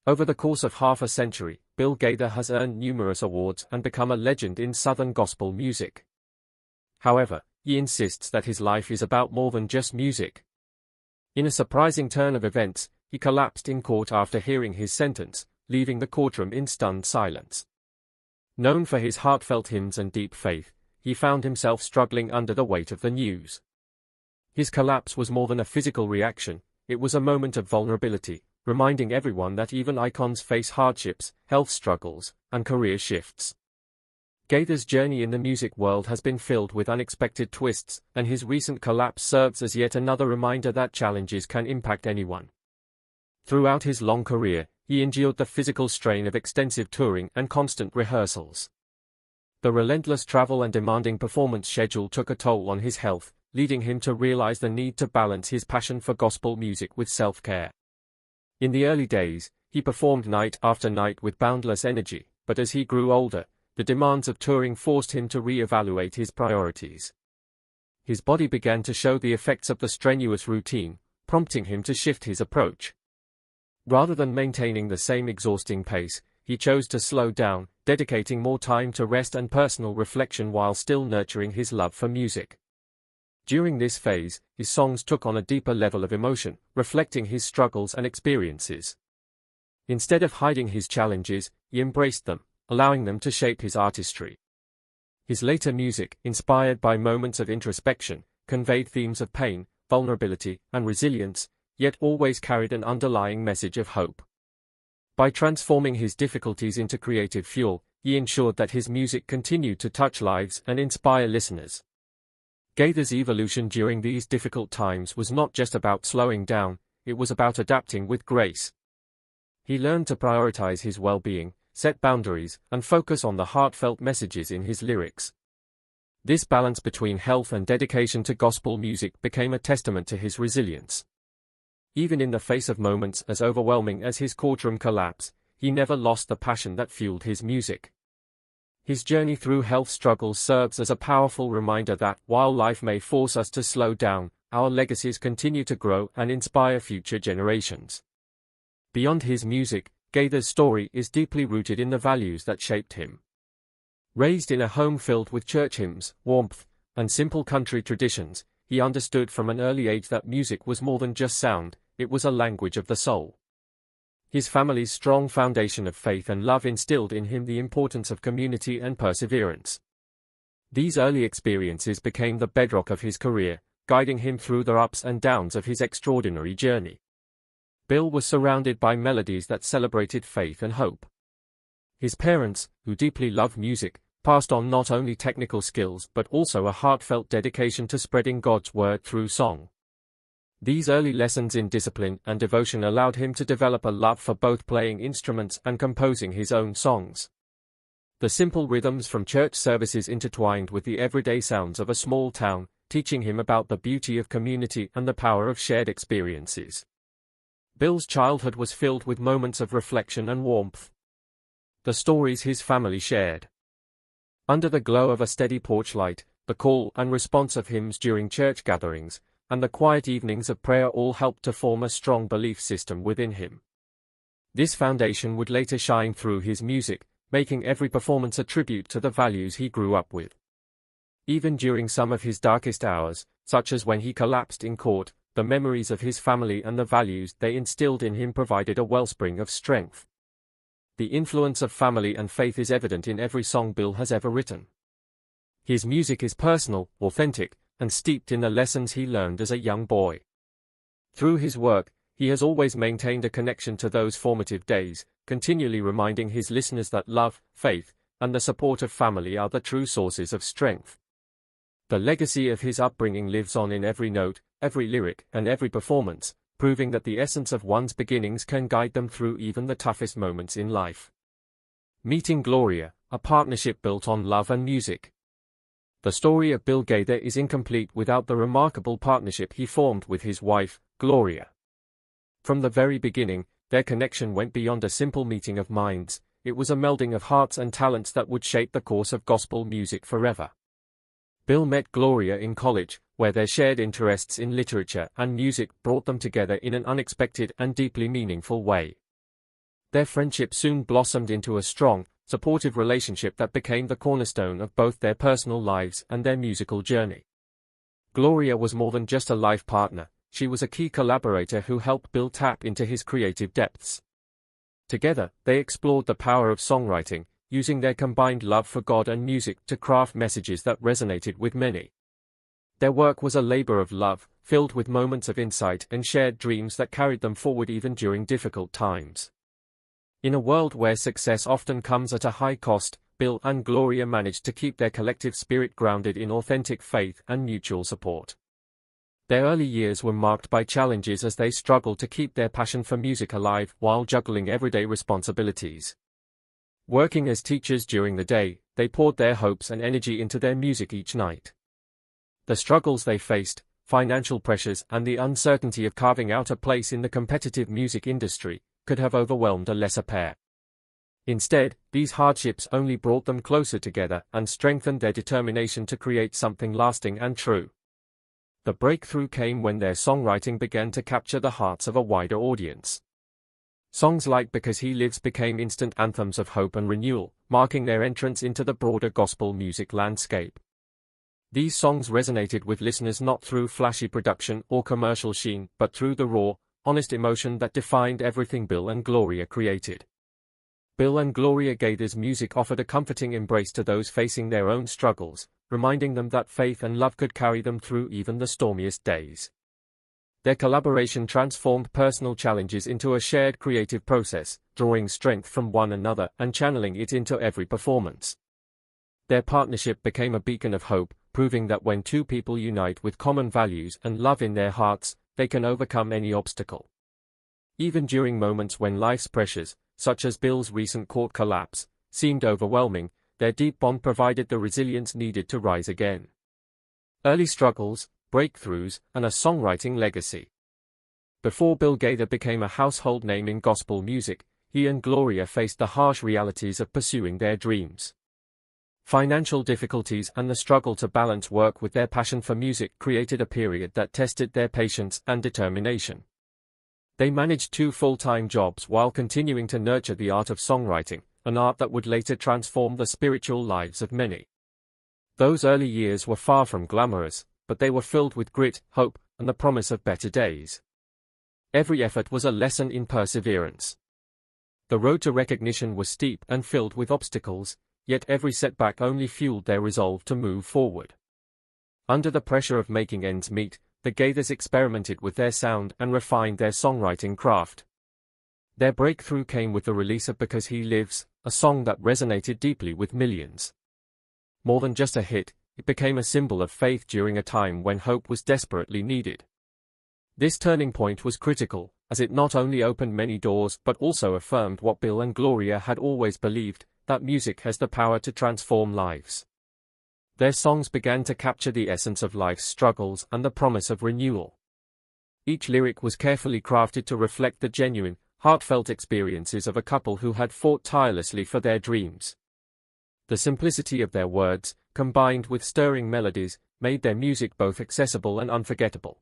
Over the course of half a century, Bill Gaither has earned numerous awards and become a legend in Southern gospel music. However, he insists that his life is about more than just music. In a surprising turn of events, he collapsed in court after hearing his sentence, leaving the courtroom in stunned silence. Known for his heartfelt hymns and deep faith, he found himself struggling under the weight of the news. His collapse was more than a physical reaction, it was a moment of vulnerability, reminding everyone that even icons face hardships, health struggles, and career shifts. Gaither's journey in the music world has been filled with unexpected twists, and his recent collapse serves as yet another reminder that challenges can impact anyone. Throughout his long career, he endured the physical strain of extensive touring and constant rehearsals. The relentless travel and demanding performance schedule took a toll on his health, leading him to realize the need to balance his passion for gospel music with self-care. In the early days, he performed night after night with boundless energy, but as he grew older, the demands of touring forced him to re-evaluate his priorities. His body began to show the effects of the strenuous routine, prompting him to shift his approach. Rather than maintaining the same exhausting pace, he chose to slow down, dedicating more time to rest and personal reflection while still nurturing his love for music. During this phase, his songs took on a deeper level of emotion, reflecting his struggles and experiences. Instead of hiding his challenges, he embraced them, allowing them to shape his artistry. His later music, inspired by moments of introspection, conveyed themes of pain, vulnerability, and resilience, yet always carried an underlying message of hope. By transforming his difficulties into creative fuel, he ensured that his music continued to touch lives and inspire listeners. Gaither's evolution during these difficult times was not just about slowing down, it was about adapting with grace. He learned to prioritize his well-being, set boundaries, and focus on the heartfelt messages in his lyrics. This balance between health and dedication to gospel music became a testament to his resilience. Even in the face of moments as overwhelming as his courtroom collapse, he never lost the passion that fueled his music. His journey through health struggles serves as a powerful reminder that, while life may force us to slow down, our legacies continue to grow and inspire future generations. Beyond his music, Gaither's story is deeply rooted in the values that shaped him. Raised in a home filled with church hymns, warmth, and simple country traditions, he understood from an early age that music was more than just sound, it was a language of the soul. His family's strong foundation of faith and love instilled in him the importance of community and perseverance. These early experiences became the bedrock of his career, guiding him through the ups and downs of his extraordinary journey. Bill was surrounded by melodies that celebrated faith and hope. His parents, who deeply loved music, passed on not only technical skills but also a heartfelt dedication to spreading God's word through song. These early lessons in discipline and devotion allowed him to develop a love for both playing instruments and composing his own songs. The simple rhythms from church services intertwined with the everyday sounds of a small town, teaching him about the beauty of community and the power of shared experiences. Bill's childhood was filled with moments of reflection and warmth. The stories his family shared. Under the glow of a steady porch light, the call and response of hymns during church gatherings, and the quiet evenings of prayer all helped to form a strong belief system within him. This foundation would later shine through his music, making every performance a tribute to the values he grew up with. Even during some of his darkest hours, such as when he collapsed in court, the memories of his family and the values they instilled in him provided a wellspring of strength. The influence of family and faith is evident in every song Bill has ever written. His music is personal, authentic, and steeped in the lessons he learned as a young boy. Through his work, he has always maintained a connection to those formative days, continually reminding his listeners that love, faith, and the support of family are the true sources of strength. The legacy of his upbringing lives on in every note, every lyric, and every performance, proving that the essence of one's beginnings can guide them through even the toughest moments in life. Meeting Gloria, a partnership built on love and music. The story of Bill Gaither is incomplete without the remarkable partnership he formed with his wife, Gloria. From the very beginning, their connection went beyond a simple meeting of minds, it was a melding of hearts and talents that would shape the course of gospel music forever. Bill met Gloria in college, where their shared interests in literature and music brought them together in an unexpected and deeply meaningful way. Their friendship soon blossomed into a strong, supportive relationship that became the cornerstone of both their personal lives and their musical journey. Gloria was more than just a life partner, she was a key collaborator who helped Bill tap into his creative depths. Together, they explored the power of songwriting, using their combined love for God and music to craft messages that resonated with many. Their work was a labor of love, filled with moments of insight and shared dreams that carried them forward even during difficult times. In a world where success often comes at a high cost, Bill and Gloria managed to keep their collective spirit grounded in authentic faith and mutual support. Their early years were marked by challenges as they struggled to keep their passion for music alive while juggling everyday responsibilities. Working as teachers during the day, they poured their hopes and energy into their music each night. The struggles they faced, financial pressures and the uncertainty of carving out a place in the competitive music industry, could have overwhelmed a lesser pair. Instead, these hardships only brought them closer together and strengthened their determination to create something lasting and true. The breakthrough came when their songwriting began to capture the hearts of a wider audience. Songs like Because He Lives became instant anthems of hope and renewal, marking their entrance into the broader gospel music landscape. These songs resonated with listeners not through flashy production or commercial sheen, but through the raw, honest emotion that defined everything Bill and Gloria created. Bill and Gloria Gaither's music offered a comforting embrace to those facing their own struggles, reminding them that faith and love could carry them through even the stormiest days. Their collaboration transformed personal challenges into a shared creative process, drawing strength from one another and channeling it into every performance. Their partnership became a beacon of hope, proving that when two people unite with common values and love in their hearts, they can overcome any obstacle. Even during moments when life's pressures, such as Bill's recent court collapse, seemed overwhelming, their deep bond provided the resilience needed to rise again. Early struggles, breakthroughs, and a songwriting legacy. Before Bill Gaither became a household name in gospel music, he and Gloria faced the harsh realities of pursuing their dreams. Financial difficulties and the struggle to balance work with their passion for music created a period that tested their patience and determination. They managed 2 full-time jobs while continuing to nurture the art of songwriting, an art that would later transform the spiritual lives of many. Those early years were far from glamorous, but they were filled with grit, hope, and the promise of better days. Every effort was a lesson in perseverance. The road to recognition was steep and filled with obstacles, yet every setback only fueled their resolve to move forward. Under the pressure of making ends meet, the Gaithers experimented with their sound and refined their songwriting craft. Their breakthrough came with the release of Because He Lives, a song that resonated deeply with millions. More than just a hit, it became a symbol of faith during a time when hope was desperately needed. This turning point was critical, as it not only opened many doors but also affirmed what Bill and Gloria had always believed, that music has the power to transform lives. Their songs began to capture the essence of life's struggles and the promise of renewal. Each lyric was carefully crafted to reflect the genuine, heartfelt experiences of a couple who had fought tirelessly for their dreams. The simplicity of their words, combined with stirring melodies, made their music both accessible and unforgettable.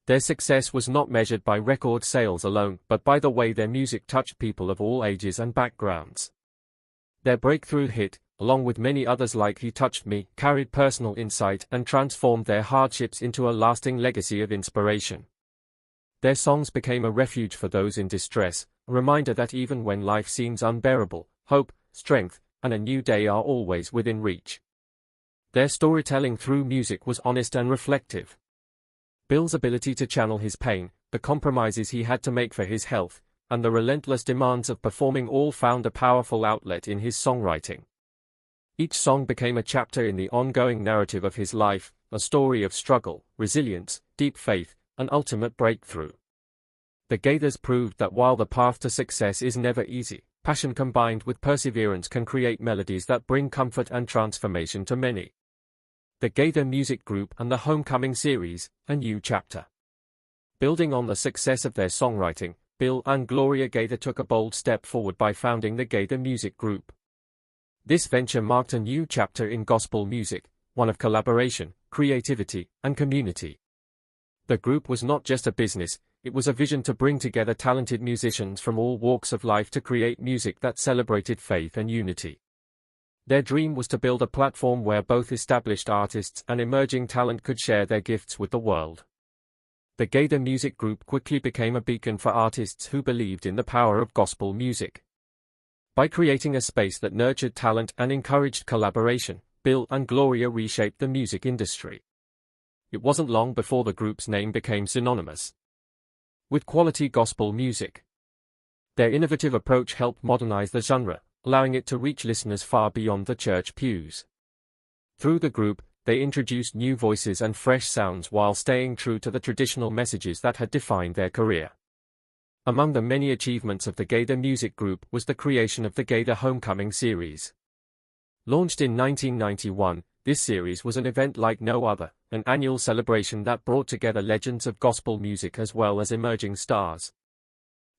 Their success was not measured by record sales alone, but by the way their music touched people of all ages and backgrounds. Their breakthrough hit, along with many others like He Touched Me, carried personal insight and transformed their hardships into a lasting legacy of inspiration. Their songs became a refuge for those in distress, a reminder that even when life seems unbearable, hope, strength, and a new day are always within reach. Their storytelling through music was honest and reflective. Bill's ability to channel his pain, the compromises he had to make for his health, and the relentless demands of performing all found a powerful outlet in his songwriting. Each song became a chapter in the ongoing narrative of his life, a story of struggle, resilience, deep faith, and ultimate breakthrough. The Gaithers proved that while the path to success is never easy, passion combined with perseverance can create melodies that bring comfort and transformation to many. The Gaither Music Group and the Homecoming Series, a new chapter. Building on the success of their songwriting, Bill and Gloria Gaither took a bold step forward by founding the Gaither Music Group. This venture marked a new chapter in gospel music, one of collaboration, creativity, and community. The group was not just a business, it was a vision to bring together talented musicians from all walks of life to create music that celebrated faith and unity. Their dream was to build a platform where both established artists and emerging talent could share their gifts with the world. The Gaither Music Group quickly became a beacon for artists who believed in the power of gospel music. By creating a space that nurtured talent and encouraged collaboration, Bill and Gloria reshaped the music industry. It wasn't long before the group's name became synonymous with quality gospel music. Their innovative approach helped modernize the genre, allowing it to reach listeners far beyond the church pews. Through the group, they introduced new voices and fresh sounds while staying true to the traditional messages that had defined their career. Among the many achievements of the Gaither Music Group was the creation of the Gaither Homecoming series. Launched in 1991, this series was an event like no other, an annual celebration that brought together legends of gospel music as well as emerging stars.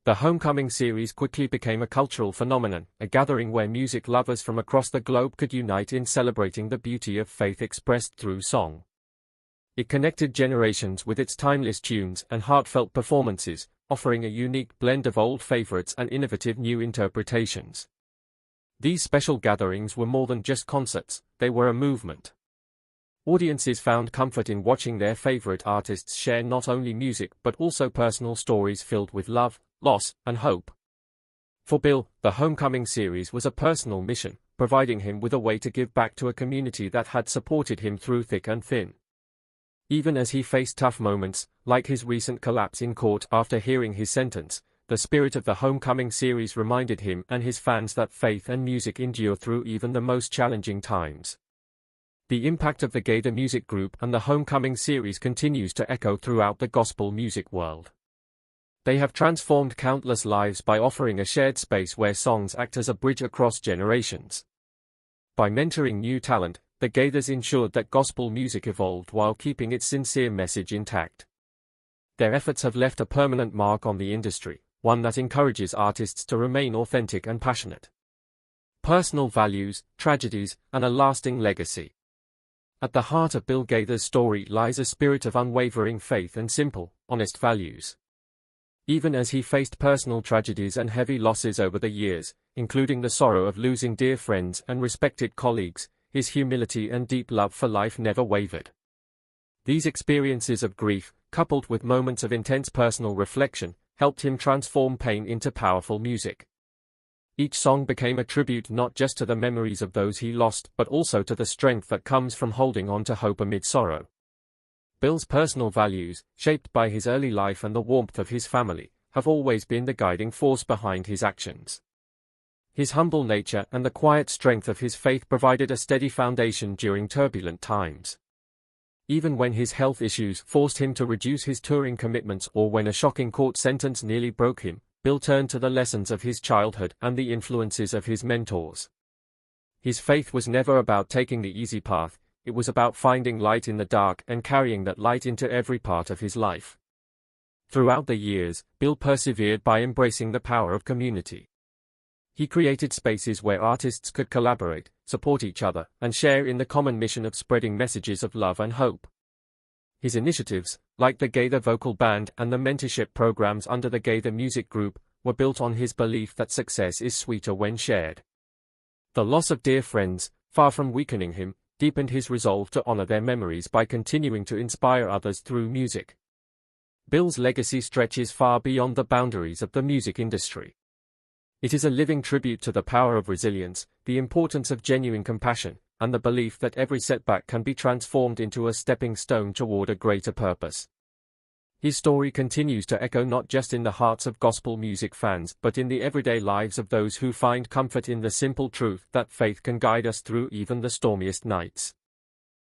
The Homecoming series quickly became a cultural phenomenon, a gathering where music lovers from across the globe could unite in celebrating the beauty of faith expressed through song. It connected generations with its timeless tunes and heartfelt performances, offering a unique blend of old favorites and innovative new interpretations. These special gatherings were more than just concerts, they were a movement. Audiences found comfort in watching their favorite artists share not only music but also personal stories filled with love, loss, and hope. For Bill, the Homecoming series was a personal mission, providing him with a way to give back to a community that had supported him through thick and thin. Even as he faced tough moments, like his recent collapse in court after hearing his sentence, the spirit of the Homecoming series reminded him and his fans that faith and music endure through even the most challenging times. The impact of the Gaither Music Group and the Homecoming series continues to echo throughout the gospel music world. They have transformed countless lives by offering a shared space where songs act as a bridge across generations. By mentoring new talent, the Gaithers ensured that gospel music evolved while keeping its sincere message intact. Their efforts have left a permanent mark on the industry, one that encourages artists to remain authentic and passionate. Personal values, tragedies, and a lasting legacy. At the heart of Bill Gaither's story lies a spirit of unwavering faith and simple, honest values. Even as he faced personal tragedies and heavy losses over the years, including the sorrow of losing dear friends and respected colleagues, his humility and deep love for life never wavered. These experiences of grief, coupled with moments of intense personal reflection, helped him transform pain into powerful music. Each song became a tribute not just to the memories of those he lost but also to the strength that comes from holding on to hope amid sorrow. Bill's personal values, shaped by his early life and the warmth of his family, have always been the guiding force behind his actions. His humble nature and the quiet strength of his faith provided a steady foundation during turbulent times. Even when his health issues forced him to reduce his touring commitments or when a shocking court sentence nearly broke him, Bill turned to the lessons of his childhood and the influences of his mentors. His faith was never about taking the easy path, it was about finding light in the dark and carrying that light into every part of his life. Throughout the years, Bill persevered by embracing the power of community. He created spaces where artists could collaborate, support each other, and share in the common mission of spreading messages of love and hope. His initiatives, like the Gaither Vocal Band and the mentorship programs under the Gaither Music Group, were built on his belief that success is sweeter when shared. The loss of dear friends, far from weakening him, deepened his resolve to honor their memories by continuing to inspire others through music. Bill's legacy stretches far beyond the boundaries of the music industry. It is a living tribute to the power of resilience, the importance of genuine compassion, and the belief that every setback can be transformed into a stepping stone toward a greater purpose. His story continues to echo not just in the hearts of gospel music fans but in the everyday lives of those who find comfort in the simple truth that faith can guide us through even the stormiest nights.